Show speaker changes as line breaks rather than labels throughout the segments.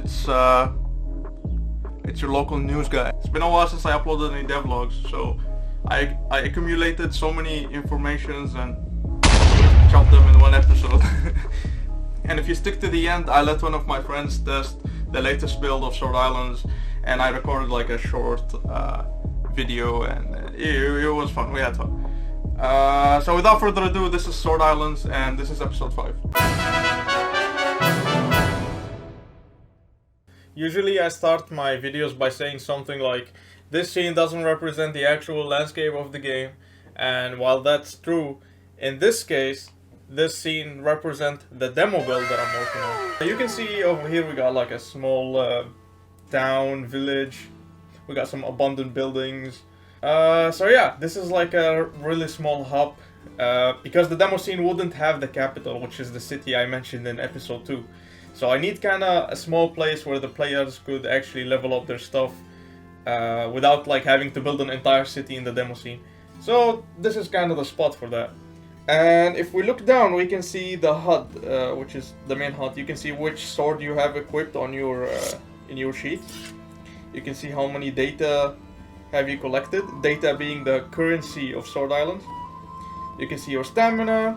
it's your local news guy. It's been a while since I uploaded any devlogs, so I accumulated so many informations and chopped them in one episode. And if you stick to the end, I let one of my friends test the latest build of Sword Islands, and I recorded like a short video, and it was fun. We had fun. So without further ado, this is Sword Islands, and this is episode 5. Usually I start my videos by saying something like, this scene doesn't represent the actual landscape of the game, and while that's true, in this case, this scene represents the demo build that I'm working on. You can see over here we got like a small town, village, we got some abandoned buildings. So yeah, this is like a really small hub, because the demo scene wouldn't have the capital, which is the city I mentioned in episode 2. So I need kinda a small place where the players could actually level up their stuff without like having to build an entire city in the demo scene. So this is kind of the spot for that. And if we look down, we can see the HUD, which is the main HUD. You can see which sword you have equipped on your in your sheath. You can see how many data have you collected, data being the currency of Sword Islands. You can see your stamina,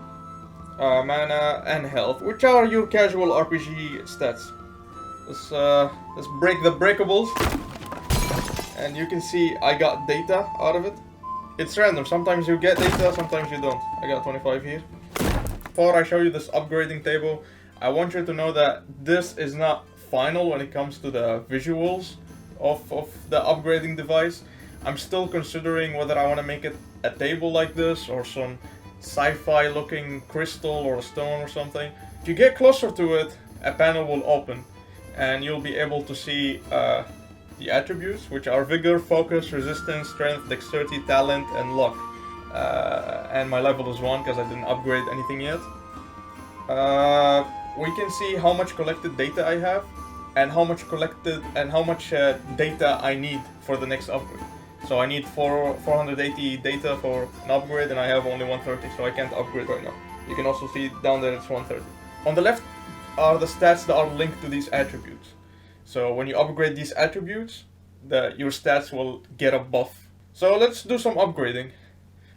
mana, and health, which are your casual RPG stats. Let's break the breakables. And you can see I got data out of it. It's random, sometimes you get data, sometimes you don't. I got 25 here. Before I show you this upgrading table, I want you to know that this is not final when it comes to the visuals of the upgrading device. I'm still considering whether I want to make it a table like this or some sci-fi looking crystal or a stone or something. If you get closer to it, a panel will open and you'll be able to see the attributes, which are vigor, focus, resistance, strength, dexterity, talent, and luck. And my level is 1 because I didn't upgrade anything yet. We can see how much collected data I have and how much data I need for the next upgrade. So I need 480 data for an upgrade, and I have only 130, so I can't upgrade right now. You can also see down there it's 130. On the left are the stats that are linked to these attributes. So when you upgrade these attributes, your stats will get a buff. So let's do some upgrading.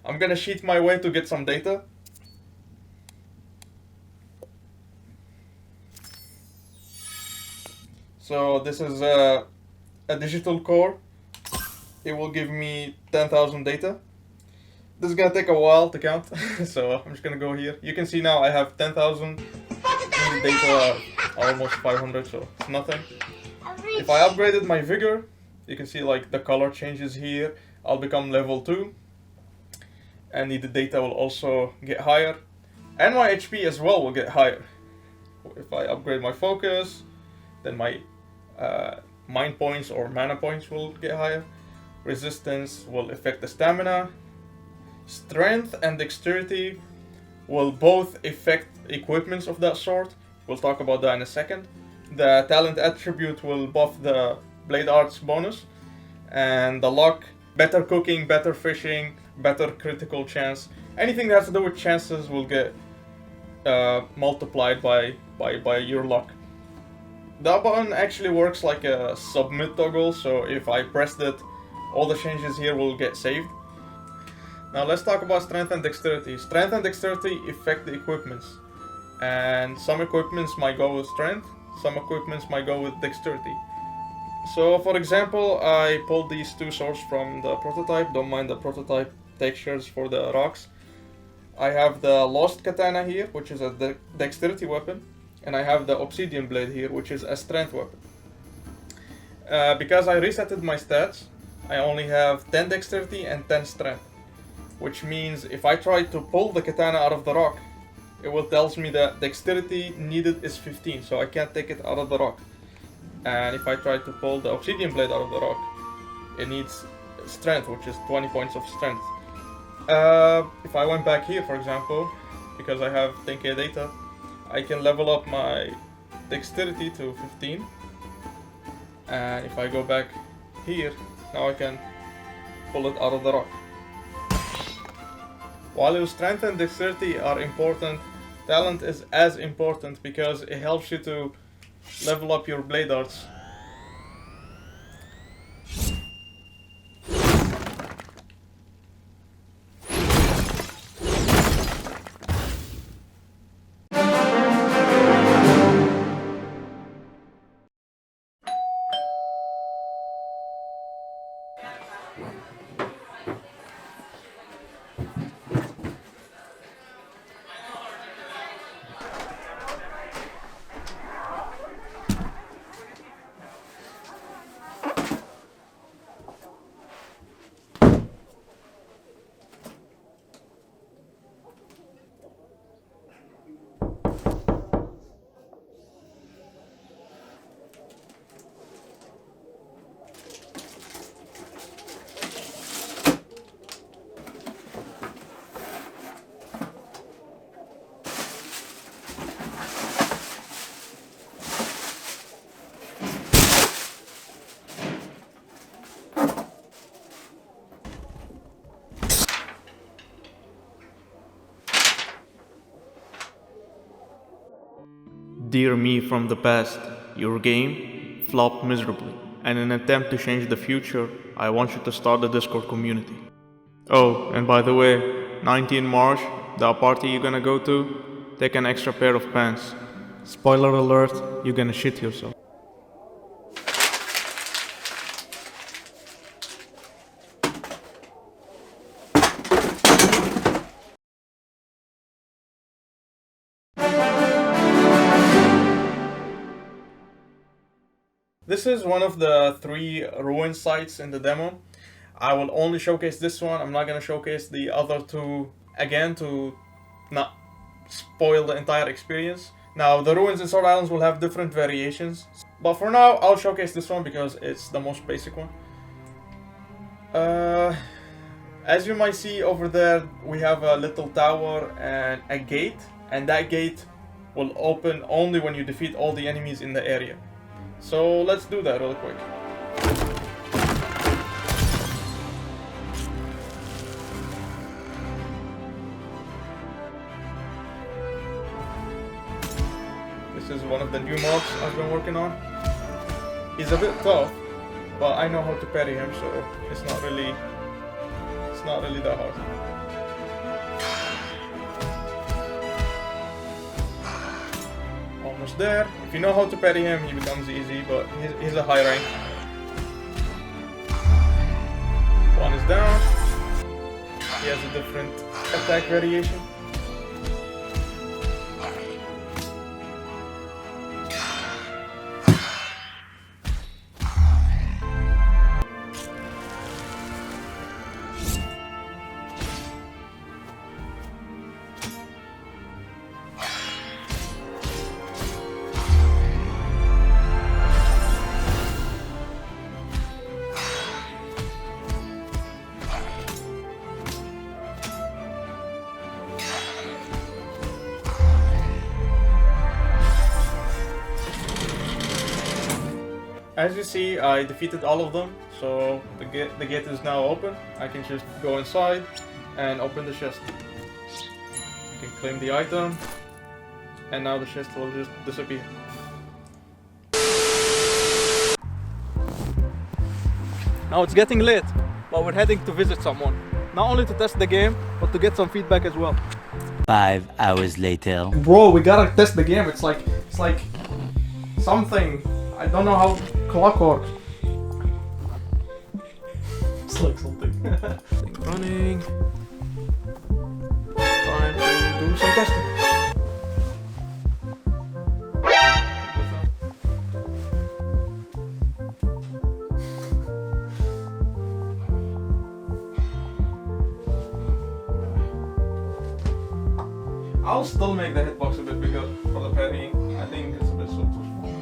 I'm gonna cheat my way to get some data. So this is a digital core. It will give me 10,000 data. This is gonna take a while to count, so I'm just gonna go here. You can see now I have 10,000 data, almost 500, so it's nothing. If I upgraded my vigor, you can see like the color changes here. I'll become level 2, and the data will also get higher, and my HP as well will get higher. If I upgrade my focus, then my mind points or mana points will get higher. Resistance will affect the stamina. Strength and dexterity will both affect equipments of that sort. We'll talk about that in a second. The talent attribute will buff the blade arts bonus. And the luck, better cooking, better fishing, better critical chance. Anything that has to do with chances will get multiplied by your luck. That button actually works like a submit toggle, so if I pressed it, all the changes here will get saved. Now let's talk about strength and dexterity. Strength and dexterity affect the equipments. And some equipments might go with strength, some equipments might go with dexterity. So for example, I pulled these two swords from the prototype. Don't mind the prototype textures for the rocks. I have the Lost Katana here, which is a dexterity weapon. And I have the Obsidian Blade here, which is a strength weapon. Because I resetted my stats, I only have 10 dexterity and 10 strength, which means if I try to pull the katana out of the rock, it will tells me that dexterity needed is 15, so I can't take it out of the rock. And if I try to pull the obsidian blade out of the rock, it needs strength, which is 20 points of strength. If I went back here, for example, because I have 10k data, I can level up my dexterity to 15. And if I go back here, now I can pull it out of the rock. While your strength and dexterity are important, talent is as important because it helps you to level up your blade arts. Dear me from the past, your game flopped miserably. And in an attempt to change the future, I want you to start the Discord community. Oh, and by the way, 19 March, the party you're gonna go to, take an extra pair of pants. Spoiler alert, you're gonna shit yourself. This is one of the 3 ruin sites in the demo. I will only showcase this one. I'm not gonna showcase the other 2 again to not spoil the entire experience. Now, the ruins in Sword Islands will have different variations, but for now, I'll showcase this one because it's the most basic one. As you might see over there, we have a little tower and a gate, and that gate will open only when you defeat all the enemies in the area. So let's do that real quick. This is one of the new mobs I've been working on. He's a bit tough, but I know how to parry him, so it's not really that hard. Almost there. If you know how to parry him, he becomes easy, but he's a high rank. One is down. He has a different attack variation. As you see, I defeated all of them, so the gate is now open. I can just go inside and open the chest. You can claim the item, and now the chest will just disappear. Now it's getting late, but we're heading to visit someone. Not only to test the game, but to get some feedback as well.
5 hours later.
Bro, we gotta test the game. It's like something. I don't know how clock works. It's like something. Running. Time to do some testing. I'll still make the hitbox a bit bigger for the parrying. I think it's a bit so too small.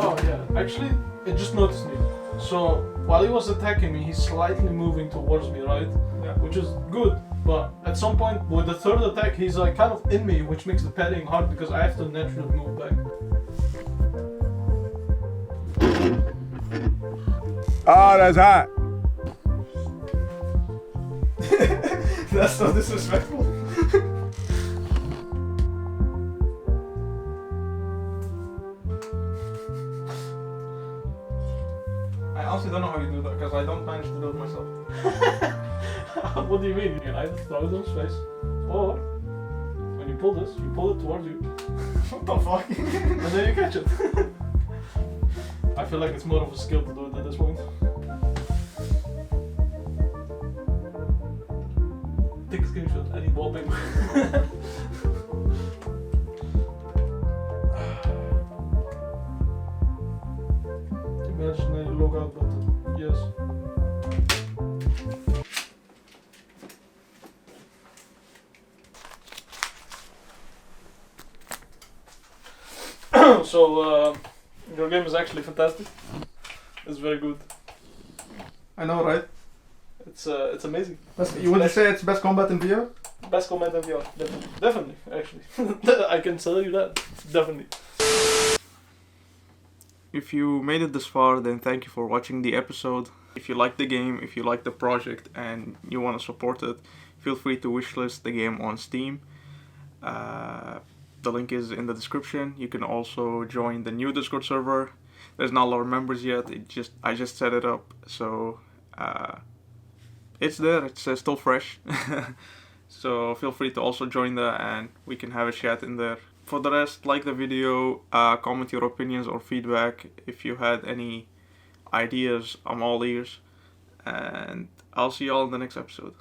Oh yeah, actually, it just noticed me. So while he was attacking me, he's slightly moving towards me, right?
Yeah.
Which is good, but at some point with the third attack, he's like kind of in me, which makes the parrying hard because I have to naturally move back.
Oh, that's hot.
That's so disrespectful.
What do you mean? You can either throw it in space, or when you pull this, you pull it towards you.
What the fuck?
And then you catch it. I feel like it's more of a skill to do it at this point. Take a screenshot, I need wallpaper. Imagine a logout button, yes. So, your game is actually fantastic. It's very good.
I know, right?
It's amazing.
You wouldn't say it's best combat in VR?
Best comment in VR, definitely, actually. I can tell you that, definitely.
If you made it this far, then thank you for watching the episode. If you like the game, if you like the project, and you want to support it, feel free to wishlist the game on Steam. The link is in the description. You can also join the new Discord server. There's not a lot of members yet. I just set it up, so it's there. It's still fresh. So feel free to also join that, and we can have a chat in there. For the rest, like the video, comment your opinions or feedback. If you had any ideas, I'm all ears. And I'll see y'all in the next episode.